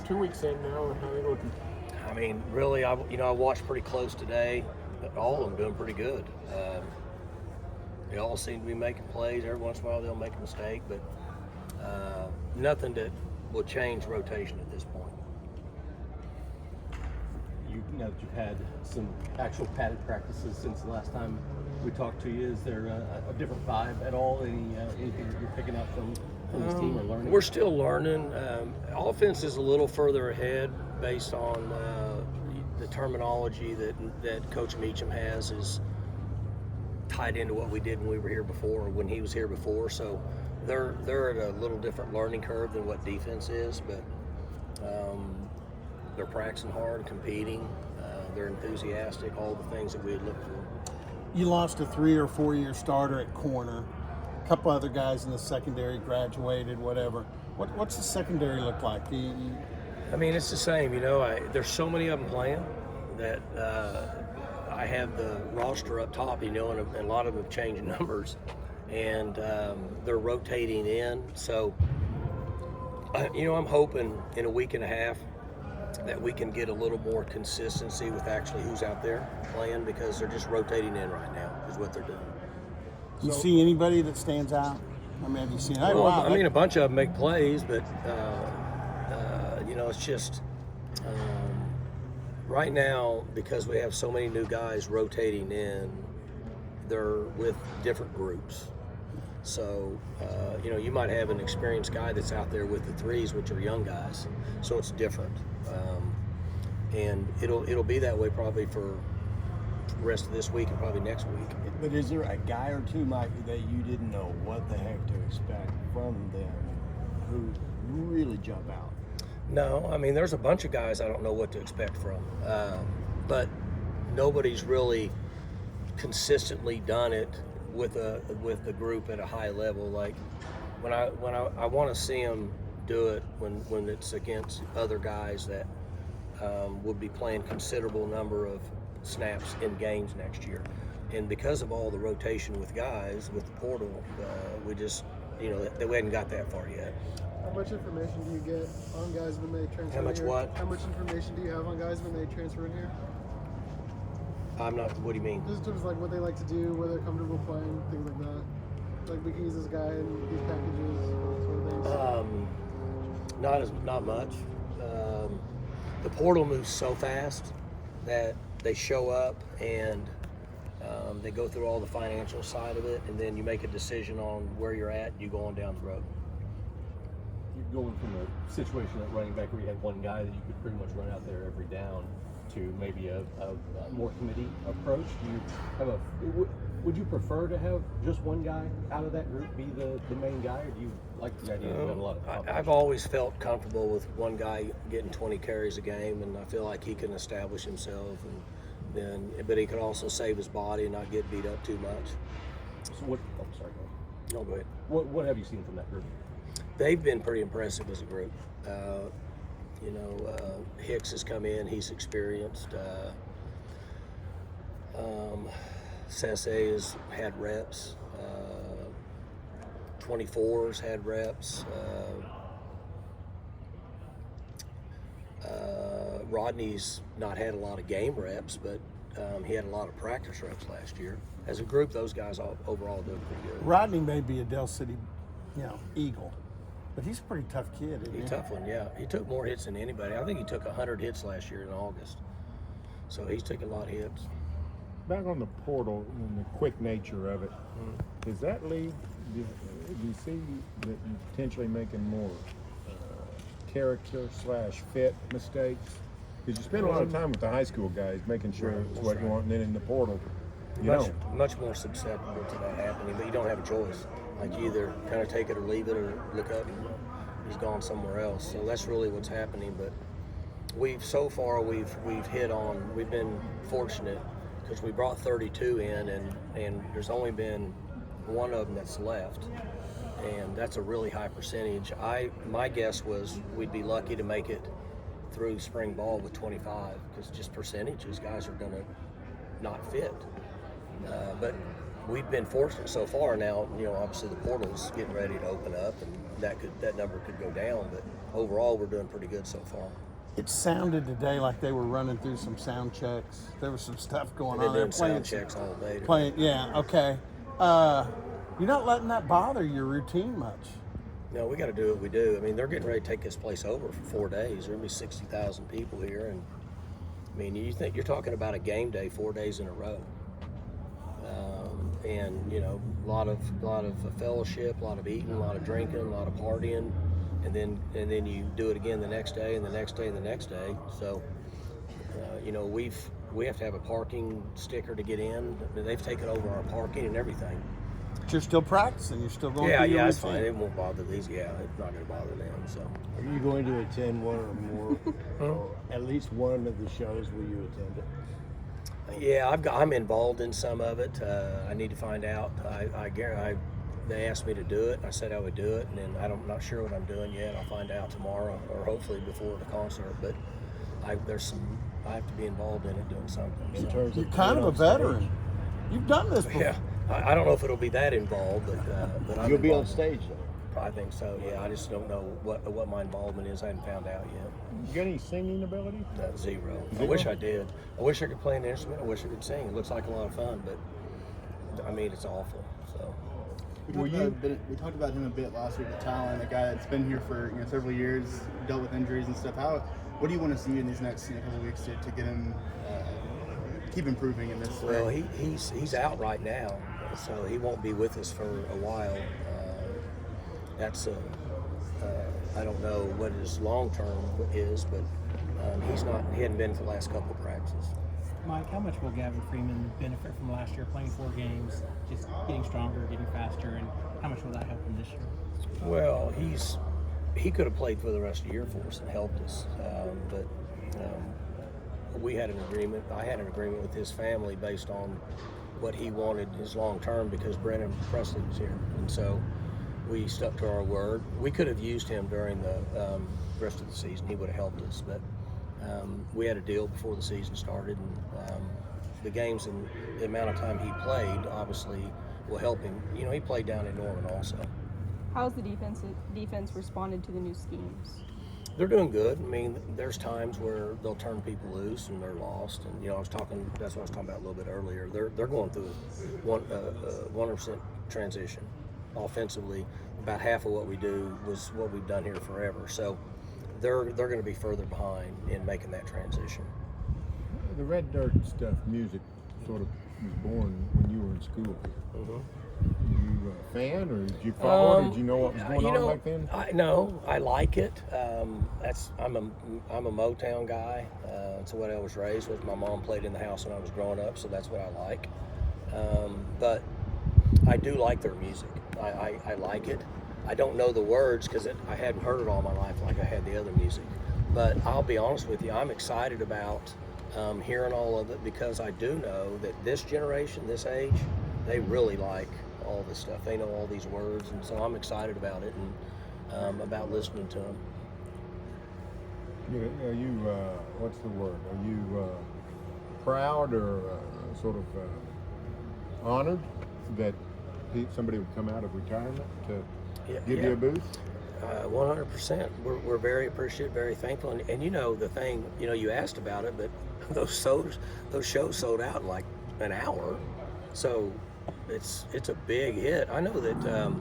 2 weeks in now, and how they looking? I mean, really, I watched pretty close today. But all of them doing pretty good. They all seem to be making plays. Every once in a while they'll make a mistake, but nothing that will change rotation at this point. Now that you've had some actual padded practices since the last time we talked to you, is there a different vibe at all? Anything that you're picking up from this team or learning? We're still learning. Offense is a little further ahead based on the terminology that Coach Meacham has is tied into what we did when we were here before, or when he was here before. So they're at a little different learning curve than what defense is, but they're practicing hard, competing. They're enthusiastic, all the things that we had looked for. You lost a 3 or 4 year starter at corner. A couple other guys in the secondary graduated, whatever. What's the secondary look like? I mean, it's the same. There's so many of them playing that I have the roster up top, and a lot of them have changed numbers, and they're rotating in. So, I'm hoping in a week and a half that we can get a little more consistency with actually who's out there playing, because they're just rotating in right now is what they're doing. Do you see anybody that stands out? I mean, have you seen? A bunch of them make plays, but it's just right now, because we have so many new guys rotating in, they're with different groups. So, you might have an experienced guy that's out there with the threes, which are young guys. So it's different. And it'll be that way probably for the rest of this week and probably next week. But is there a guy or two, Mike, that you didn't know what the heck to expect from them who really jump out? No, I mean, there's a bunch of guys I don't know what to expect from. But nobody's really consistently done it with the group at a high level. Like when I want to see them do it when it's against other guys that would be playing considerable number of snaps in games next year. And because of all the rotation with guys with the portal, we just we hadn't got that far yet. How much information do you get on guys when they transfer? How much here? what? How much information do you have on guys when they transfer in here? I'm not. What do you mean? Just in terms of like what they like to do, where they're comfortable playing, things like that. Like we can use this guy in these packages, sort of things. Not much. The portal moves so fast that they show up and they go through all the financial side of it, and then you make a decision on where you're at. You go on down the road. You're going from a situation at running back where you had one guy that you could pretty much run out there every down to maybe a more committee approach. Do you have would you prefer to have just one guy out of that group be the main guy, or do you like the idea of having a lot of competition? I've always felt comfortable with one guy getting 20 carries a game, and I feel like he can establish himself, but he can also save his body and not get beat up too much. So what? Oh, sorry. No, go ahead. What have you seen from that group? They've been pretty impressive as a group. Hicks has come in; he's experienced. Sese has had reps. 24's had reps. Rodney's not had a lot of game reps, but he had a lot of practice reps last year. As a group, those guys overall doing pretty good. Rodney may be a Del City, Eagle, but he's a pretty tough kid. Isn't he? He's a tough one, yeah. He took more hits than anybody. I think he took 100 hits last year in August. So he's taken a lot of hits. Back on the portal and the quick nature of it, is that league, do you see that you're potentially making more character/fit mistakes? Because you spend a lot of time with the high school guys making sure it's what you want, and then in the portal, much more susceptible to that happening, but you don't have a choice. Like you either kind of take it or leave it, or look up and he's gone somewhere else. So that's really what's happening. But we've been fortunate because we brought 32 in, and there's only been one of them that's left, and that's a really high percentage. My guess was we'd be lucky to make it through spring ball with 25, because just percentages, guys are going to not fit. But we've been fortunate so far. Now, obviously the portal's getting ready to open up, and that number could go down. But overall, we're doing pretty good so far. It sounded today like they were running through some sound checks. There was some stuff going They're on there. doing sound checks all day. Playing, yeah, okay. You're not letting that bother your routine much. No, we got to do what we do. I mean, they're getting ready to take this place over for 4 days. There'll be 60,000 people here, and I mean, you're talking about a game day 4 days in a row, and you know, a lot of fellowship, a lot of eating, a lot of drinking, a lot of partying, and then you do it again the next day, and the next day, and the next day. So, you know, we have to have a parking sticker to get in. I mean, they've taken over our parking and everything. But you're still practicing. You're still going through your Yeah, it's routine. fine. It won't bother these. Yeah, it's not going to bother them. So. Are you going to attend one or more, or at least one of the shows? Will you attend it? Yeah, I'm involved in some of it. I need to find out. They asked me to do it. I said I would do it, and then I'm not sure what I'm doing yet. I'll find out tomorrow, or hopefully before the concert. But I have to be involved in it, doing something. In So. terms You're of kind of a being on veteran. stage? You've done this before. Yeah, I don't know if it'll be that involved, but I'm You'll be on involved. stage though. I think so. Yeah, I just don't know what my involvement is. I haven't found out yet. You got any singing ability? Zero. I wish I did. I wish I could play an instrument. I wish I could sing. It looks like a lot of fun, but I mean, it's awful. So. We talked about him a bit last week. The talent, a guy that's been here for several years, dealt with injuries and stuff. What do you want to see in these next couple of weeks to get him keep improving in this? Well, he's out right now, so he won't be with us for a while. I don't know what his long term is, but he hadn't been for the last couple of practices. Mike, how much will Gavin Freeman benefit from last year playing 4 games, just getting stronger, getting faster, and how much will that help him this year? Well, he could have played for the rest of the year for us and helped us, but we had an agreement. I had an agreement with his family based on what he wanted his long term because Brennan Presley was here, and so we stuck to our word. We could have used him during the rest of the season. He would have helped us, but we had a deal before the season started, and the games and the amount of time he played obviously will help him. You know, he played down in Norman also. How's the defense responded to the new schemes? They're doing good. I mean, there's times where they'll turn people loose and they're lost. And that's what I was talking about a little bit earlier. They're going through 100% transition offensively. About half of what we do was what we've done here forever. So they're going to be further behind in making that transition. The Red Dirt stuff, music, sort of was born when you were in school. Mm-hmm. You a fan, or did you follow it? Or did you know what was going on back then? I like it. I'm a Motown guy. That's what I was raised with. My mom played in the house when I was growing up, so that's what I like. But I do like their music. I like it. I don't know the words because I hadn't heard it all my life like I had the other music. But I'll be honest with you, I'm excited about hearing all of it because I do know that this generation, this age, they really like all this stuff. They know all these words, and so I'm excited about it and about listening to them. Are you what's the word? Are you proud or sort of honored that somebody would come out of retirement to give you a booth? 100%. We're very appreciative, very thankful, and you know the thing. You know, you asked about it, but those shows sold out in like an hour, so it's a big hit. I know that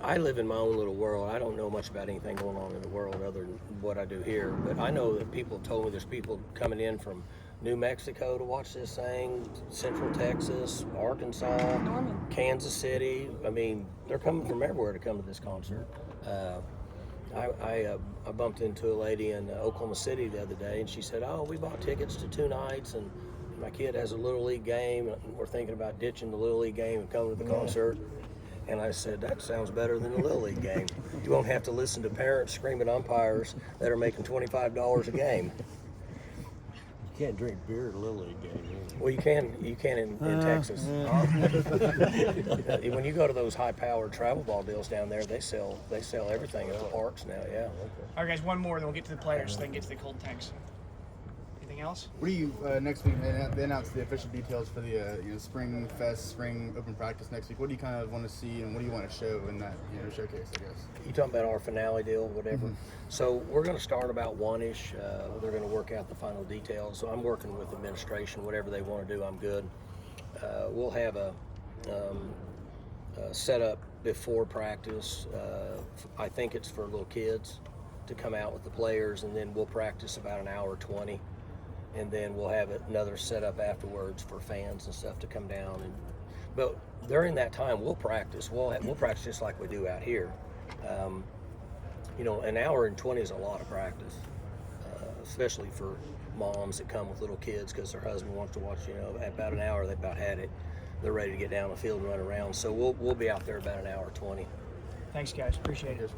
I live in my own little world. I don't know much about anything going on in the world other than what I do here, but I know that people told me there's people coming in from New Mexico to watch this thing, Central Texas, Arkansas, Norman. Kansas City. I mean, they're coming from everywhere to come to this concert. I bumped into a lady in Oklahoma City the other day, and she said, "Oh, we bought tickets to 2 nights, and my kid has a Little League game, and we're thinking about ditching the Little League game and coming to the concert." And I said, "That sounds better than the Little League game. You won't have to listen to parents screaming umpires that are making $25 a game." You can't drink beer at a Little League game. Well, you can in Texas. When you go to those high-powered travel ball deals down there, they sell everything at the parks now. Yeah. All right, guys, one more, then we'll get to the players, so they can get to the cold tanks. Anything else? What do you next week? They announced the official details for the spring fest, spring open practice next week. What do you kind of want to see, and what do you want to show in that showcase? I guess. You talking about our finale deal, whatever. Mm-hmm. So we're going to start about 1-ish. They're going to work out the final details. So I'm working with administration. Whatever they want to do, I'm good. We'll have a setup before practice. I think it's for little kids to come out with the players, and then we'll practice about an hour 20, and then we'll have another setup afterwards for fans and stuff to come down. But during that time, we'll practice. We'll practice just like we do out here. An hour and 20 is a lot of practice, especially for moms that come with little kids because their husband wants to watch. About an hour, they've about had it. They're ready to get down the field and run around. So we'll be out there about an hour 20. Thanks, guys. Appreciate it.